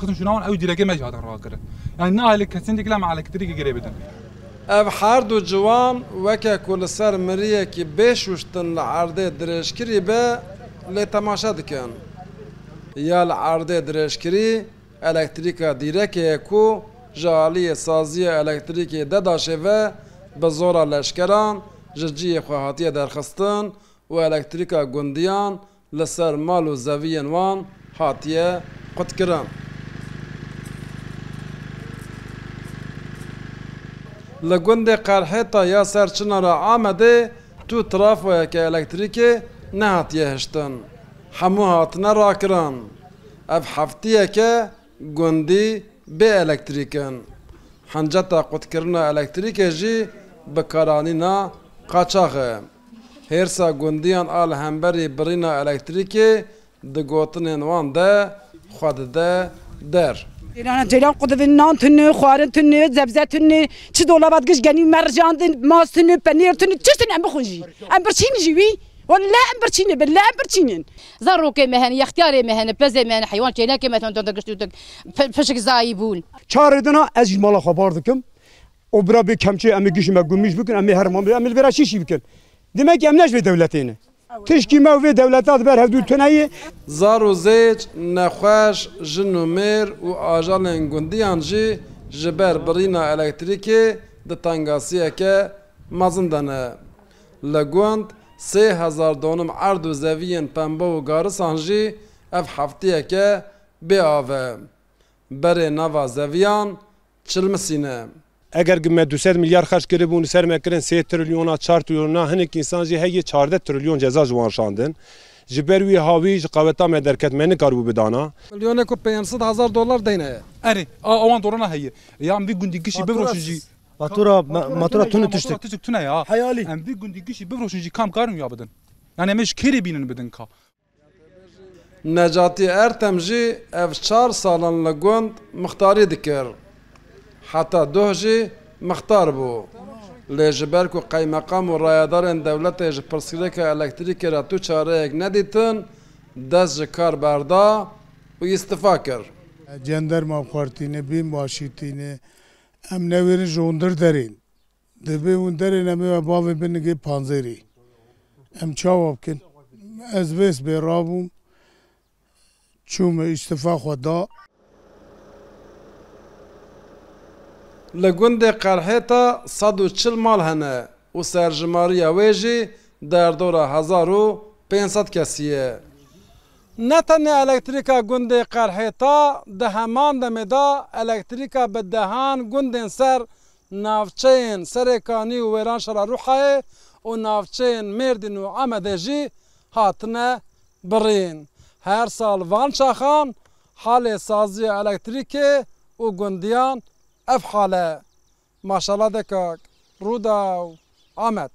خصم شنوان او دیرگه مجهاد راکره یعنی نه هلی کسین دیگه ما الکتریکی گری بدن اف حرد جوان وکه کل سر مریه کی بشوشتن لعرده درشکری به لتماشا دکن یا لعرده درشکری الکتریکا دیرکه کو جالی سازی الکتریکی دداشه و به زور لشکران ججی خواهاتی درخستن و الکتریکا گندیان لسر مال و زوین وان هاتیه قد کرن لگند قرحتا یا سرچنا را آمده تو طرف و که الکتریکی نهاتیه هشتن همو هاتنه را کرن اف هفتیه که گندی به الکتریکن حنجتا قد کرنا الکتریکی جی بکارانی نا قاچاقه هرسا گندیان آل همبری برینا الکتریکی دگوتنین وان ده خود ده در ایران جیلان قدرت نان تنه خوارن تنه زبزه تنه چه دولابات گش گنی مرجان ماس تنه پنیر تنه چه تنه ام بخونجی ام برچین جیوی ولا ام برچینه بالله ام برچینن زروك مهن اختياري مهن بزي مهن حيوان جيناك مهن تندقشتوك فشك زايبون چاردنا از مالا خبر دکم و برا به کمچه امی گیش مگومیش بکن امی هرمان امی برا چیشی بکن demek emnaj ve devletine تشکی ما و دولتات بر هفدو تنهی زارو زیج نخواش جنو میر و آجالن گندیان جی جبر برینا الکتریکی ده تنگاسیه که مزندنه لگوند 3000 دونم عرض و زوین پنبه و گارسان جی اف هفتیه که بی آوه بره نوا زویان چلمسینه اگر گمه 200 میلیارد خرج کرده بون سر مکرن 3 تریلیون 4 تریلیون هنک انسان جی هی 14 تریلیون جزا جوان شاندن جبروی هاوی قوتا ما درکت من کاربو بدانا میلیون کو 500,000 دلار دینه اری اوان دورنا هي یا ام بی گوندی گشی بفروشنجی ماتورا تونه تشتك تونه ya hayali ام بی گوندی گشی بفروشنجی کام کارم یا بدن yani مش کری بینن بدن کا نجاتی ارتم جی اف 4 سالان لگوند مختاری دکر حتی دوه جی مختار بو لجبر کو قیمقام و رایدارن دولت اج پرسکریک الکتریک را تو چاره اگ ندیتن دست کار بردا و استفا کر جندرما پارتینه بیم واشیتینه ام نویرین جوندر درین دبی اون درین امی و باوی بینگی پانزیری ام چاواب کن از بیس بی رابوم چوم استفا خدا لگوند قرحتا 140 مال هنه و سرجماری ویجی در دور 1500 کسیه نتنی الکتریکا گوند قرحتا ده همان دمدا الکتریکا به دهان گوندن سر نافچین سرکانی و ویران شرا روحه و نافچین مردین و عمده جی هاتنه برین هر سال وان شاخان حال سازی الکتریکی و گوندیان اف حاله ماشاءالله دکاک رودا و آمد